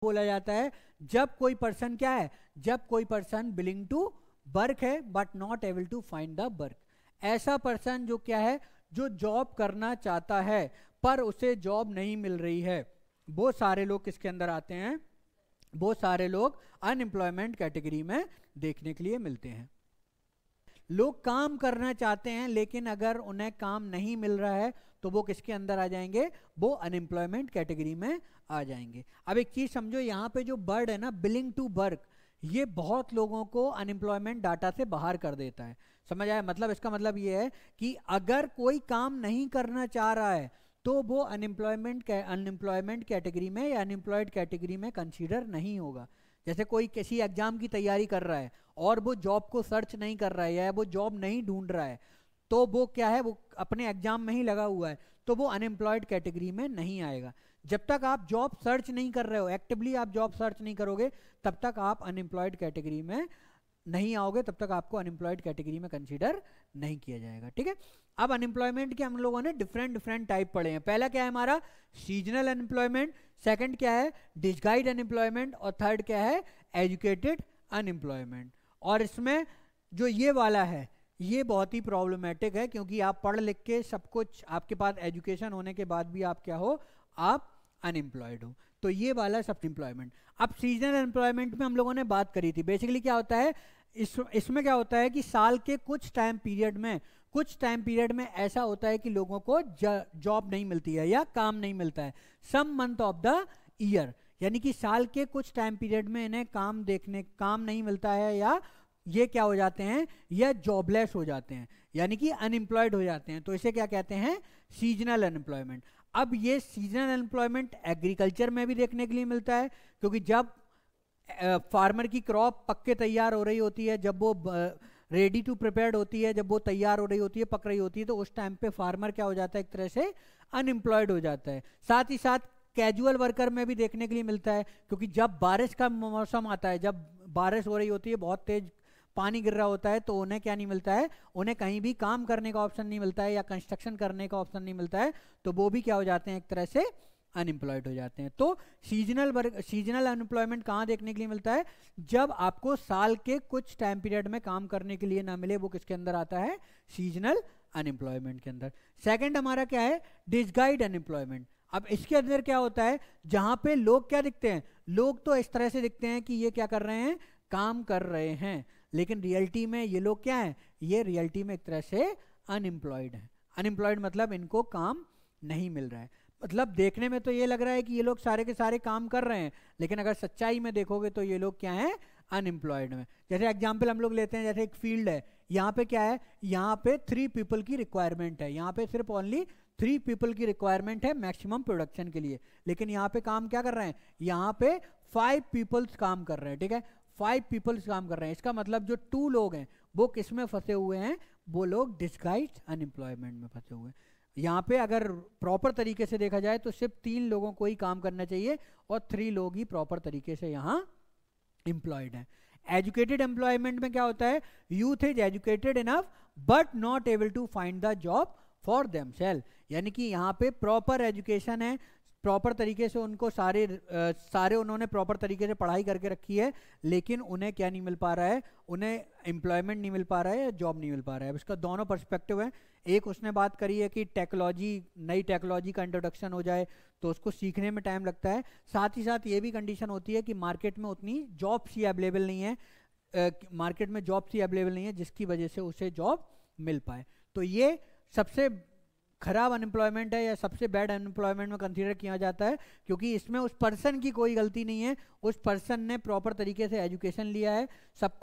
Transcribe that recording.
बोला जाता है जब कोई पर्सन क्या है, जब कोई पर्सन बिलिंग टू वर्क है but not able to find the work. ऐसा पर्सन जो क्या है, जो जॉब करना चाहता है पर उसे जॉब नहीं मिल रही है, वो सारे लोग किसके अंदर आते हैं, वो सारे लोग अनएम्प्लॉयमेंट कैटेगरी में देखने के लिए मिलते हैं। लोग काम करना चाहते हैं लेकिन अगर उन्हें काम नहीं मिल रहा है तो वो किसके अंदर आ जाएंगे, वो अनएम्प्लॉयमेंट कैटेगरी में आ जाएंगे। अब एक चीज समझो, यहाँ पे जो वर्ड है ना बिलिंग टू वर्क, ये बहुत लोगों को अनएम्प्लॉयमेंट डाटा से बाहर कर देता है। समझ आया? मतलब इसका मतलब ये है कि अगर कोई काम नहीं करना चाह रहा है तो वो अनएम्प्लॉयमेंट कैटेगरी में या अनएम्प्लॉयड कैटेगरी में कंसीडर नहीं होगा। जैसे कोई किसी एग्जाम की तैयारी कर रहा है और वो जॉब को सर्च नहीं कर रहा है या वो जॉब नहीं ढूंढ रहा है, तो वो क्या है, वो अपने एग्जाम में ही लगा हुआ है, तो वो अनएम्प्लॉयड कैटेगरी में नहीं आएगा। जब तक आप जॉब सर्च नहीं कर रहे हो, एक्टिवली आप जॉब सर्च नहीं करोगे, तब तक आप अनएम्प्लॉयड कैटेगरी में नहीं आओगे, तब तक आपको अनएम्प्लॉयड कैटेगरी में कंसीडर नहीं किया जाएगा। ठीक है, अब अनएम्प्लॉयमेंट के हम लोगों ने डिफरेंट टाइप पढ़े हैं। पहला क्या है हमारा, सीजनल अनएम्प्लॉयमेंट, सेकंड क्या है, डिस्गाइज्ड अनएम्प्लॉयमेंट, और थर्ड क्या है, एजुकेटेड अनएम्प्लॉयमेंट। और इसमें जो ये वाला है ये बहुत ही प्रॉब्लमेटिक है, क्योंकि आप पढ़ लिख के सब कुछ, आपके पास एजुकेशन होने के बाद भी आप क्या हो, आप अनएम्प्लॉयड हो। तो ये वाला सब एम्प्लॉयमेंट। अब सीजनल एम्प्लॉयमेंट में हम लोगों ने बात करी थी, बेसिकली क्या होता है, इसमें क्या होता है कि साल के कुछ टाइम पीरियड में ऐसा होता है कि लोगों को जॉब नहीं मिलती है या काम नहीं मिलता है, सम मंथ ऑफ द ईयर, यानी कि साल के कुछ टाइम पीरियड में इन्हें काम नहीं मिलता है, या ये क्या हो जाते हैं, या जॉबलेस हो जाते हैं, यानी कि अनएम्प्लॉयड हो जाते हैं। तो इसे क्या कहते हैं, सीजनल अनएम्प्लॉयमेंट। अब ये सीजनल अनएम्प्लॉयमेंट एग्रीकल्चर में भी देखने के लिए मिलता है, क्योंकि जब फार्मर की क्रॉप पक के तैयार हो रही होती है, जब वो रेडी टू प्रिपेयर्ड होती है, जब वो तैयार हो रही होती है, पक रही होती है, तो उस टाइम पे फार्मर क्या हो जाता है, एक तरह से अनएम्प्लॉयड हो जाता है। साथ ही साथ कैजुअल वर्कर में भी देखने के लिए मिलता है, क्योंकि जब बारिश का मौसम आता है, जब बारिश हो रही होती है, बहुत तेज पानी गिर रहा होता है, तो उन्हें क्या नहीं मिलता है, उन्हें कहीं भी काम करने का ऑप्शन नहीं मिलता है या कंस्ट्रक्शन करने का ऑप्शन नहीं मिलता है, तो वो भी क्या हो जाते हैं, एक तरह से अनएम्प्लॉयड हो जाते हैं। तो सीजनल अनएम्प्लॉयमेंट कहाँ देखने के लिए मिलता है, जब आपको साल के कुछ टाइम पीरियड में काम करने के लिए ना मिले, वो किसके अंदर आता है, सीजनल अनएम्प्लॉयमेंट के अंदर। सेकंड हमारा क्या है, डिस्गाइज्ड अनएम्प्लॉयमेंट। अब इसके अंदर क्या होता है, जहां पे लोग क्या दिखते हैं, लोग तो इस तरह से दिखते हैं कि ये क्या कर रहे हैं, काम कर रहे हैं, लेकिन रियलिटी में ये लोग क्या हैं, ये रियलिटी में एक तरह से अनएम्प्लॉयड हैं। अनएम्प्लॉयड मतलब इनको काम नहीं मिल रहा है। मतलब देखने में तो ये लग रहा है कि ये लोग सारे के सारे काम कर रहे हैं, लेकिन अगर सच्चाई में देखोगे तो ये लोग क्या हैं, अनएम्प्लॉयड में। जैसे एग्जाम्पल हम लोग लेते हैं, जैसे एक फील्ड है, यहाँ पे क्या है, यहाँ पे 3 पीपल की रिक्वायरमेंट है, यहाँ पे सिर्फ ओनली 3 पीपल की रिक्वायरमेंट है मैक्सिमम प्रोडक्शन के लिए, लेकिन यहाँ पे काम क्या कर रहे हैं, यहाँ पे 5 पीपल्स काम कर रहे हैं। ठीक है, 5 पीपल्स काम कर रहे हैं, इसका मतलब जो 2 लोग हैं वो किस में फंसे हुए हैं, वो लोग डिस्गाइज्ड अनएम्प्लॉयमेंट में फंसे हुए हैं। यहाँ पे अगर प्रॉपर तरीके से देखा जाए तो सिर्फ 3 लोगों को ही काम करना चाहिए और 3 लोग ही प्रॉपर तरीके से यहाँ एम्प्लॉयड हैं। एजुकेटेड एम्प्लॉयमेंट में क्या होता है, youth is educated enough but not able to find the job for themself, यानी कि यहाँ पे प्रॉपर एजुकेशन है, प्रॉपर तरीके से उनको सारे उन्होंने प्रॉपर तरीके से पढ़ाई करके रखी है, लेकिन उन्हें क्या नहीं मिल पा रहा है, उन्हें एम्प्लॉयमेंट नहीं मिल पा रहा है या जॉब नहीं मिल पा रहा है। इसका दोनों पर्सपेक्टिव है। एक उसने बात करी है कि नई टेक्नोलॉजी का इंट्रोडक्शन हो जाए तो उसको सीखने में टाइम लगता है, साथ ही साथ ये भी कंडीशन होती है कि मार्केट में उतनी जॉब्स ही अवेलेबल नहीं है, मार्केट में जॉब्स ही अवेलेबल नहीं है जिसकी वजह से उसे जॉब मिल पाए। तो ये सबसे खराब अनएम्प्लॉयमेंट है या सबसे बैड अनएम्प्लॉयमेंट में कंसीडर किया जाता है, क्योंकि इसमें उस पर्सन की कोई गलती नहीं है, उस पर्सन ने प्रॉपर तरीके से एजुकेशन लिया है, सब